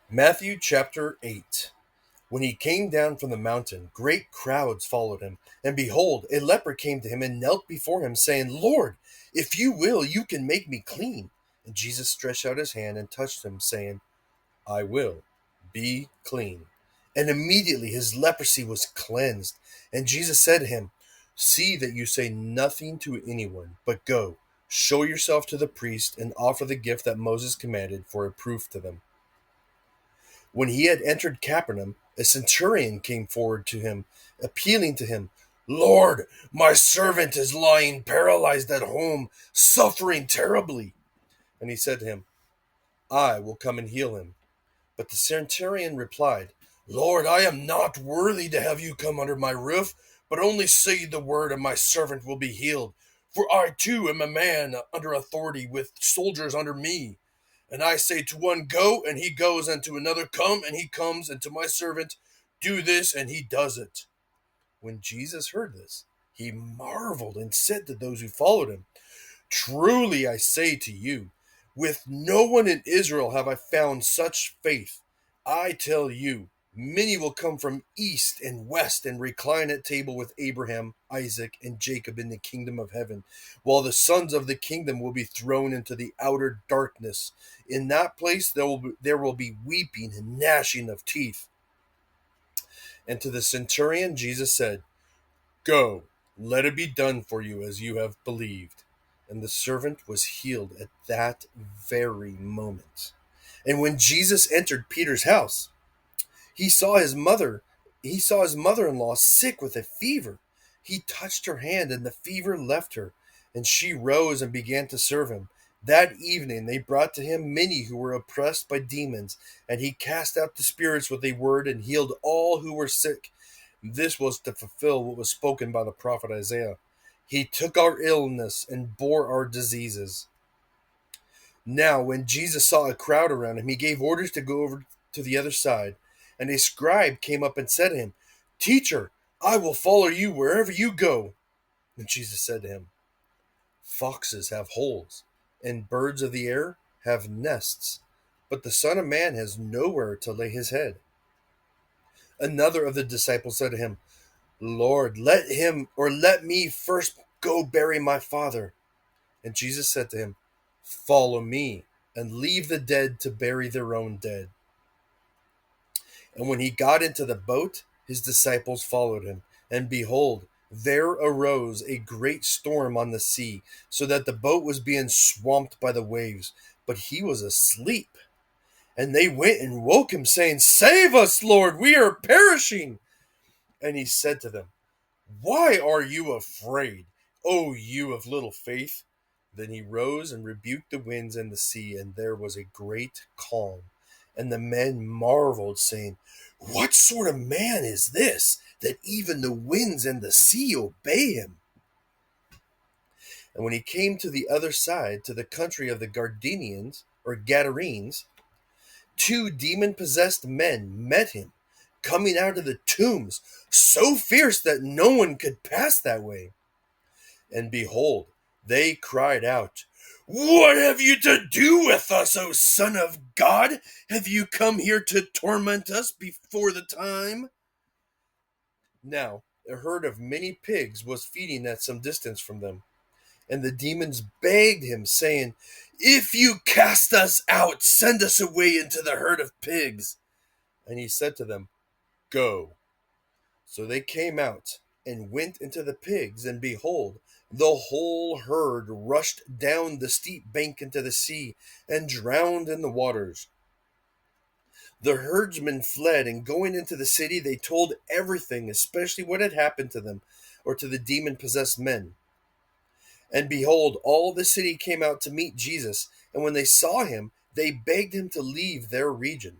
Matthew chapter 8. When he came down from the mountain, great crowds followed him. And behold, a leper came to him and knelt before him, saying, Lord, if you will, you can make me clean. And Jesus stretched out his hand and touched him, saying, I will. Be clean. And immediately his leprosy was cleansed. And Jesus said to him, See that you say nothing to anyone, but go, show yourself to the priest, and offer the gift that Moses commanded for a proof to them. When he had entered Capernaum, a centurion came forward to him, appealing to him, Lord, my servant is lying paralyzed at home, suffering terribly. And he said to him, I will come and heal him. But the centurion replied, Lord, I am not worthy to have you come under my roof, but only say the word, and my servant will be healed. For I too am a man under authority, with soldiers under me. And I say to one, Go, and he goes, and to another, Come, and he comes, and to my servant, Do this, and he does it. When Jesus heard this, he marveled and said to those who followed him, Truly I say to you, with no one in Israel have I found such faith. I tell you, many will come from east and west and recline at table with Abraham, Isaac, and Jacob in the kingdom of heaven, while the sons of the kingdom will be thrown into the outer darkness. In that place there will be weeping and gnashing of teeth. And to the centurion Jesus said, Go, let it be done for you as you have believed. And the servant was healed at that very moment. And when Jesus entered Peter's house, he saw his mother, he saw his mother-in-law sick with a fever. He touched her hand, and the fever left her, and she rose and began to serve him. That evening they brought to him many who were oppressed by demons, and he cast out the spirits with a word and healed all who were sick. This was to fulfill what was spoken by the prophet Isaiah. He took our illness and bore our diseases. Now, when Jesus saw a crowd around him, he gave orders to go over to the other side. And a scribe came up and said to him, Teacher, I will follow you wherever you go. And Jesus said to him, Foxes have holes, and birds of the air have nests, but the Son of Man has nowhere to lay his head. Another of the disciples said to him, Lord, let me first go bury my father. And Jesus said to him, Follow me, and leave the dead to bury their own dead. And when he got into the boat, his disciples followed him. And behold, there arose a great storm on the sea, so that the boat was being swamped by the waves. But he was asleep. And they went and woke him, saying, Save us, Lord, we are perishing. And he said to them, Why are you afraid, O you of little faith? Then he rose and rebuked the winds and the sea, and there was a great calm. And the men marveled, saying, What sort of man is this, that even the winds and the sea obey him? And when he came to the other side, to the country of the Gardenians, or Gadarenes, two demon-possessed men met him, coming out of the tombs, so fierce that no one could pass that way. And behold, they cried out, What have you to do with us, O Son of God? Have you come here to torment us before the time? Now, a herd of many pigs was feeding at some distance from them. And the demons begged him, saying, If you cast us out, send us away into the herd of pigs. And he said to them, Go. So they came out and went into the pigs, and behold, the whole herd rushed down the steep bank into the sea and drowned in the waters. The herdsmen fled, and going into the city, they told everything, especially what had happened to them, or to the demon-possessed men. And behold, all the city came out to meet Jesus, and when they saw him, they begged him to leave their region.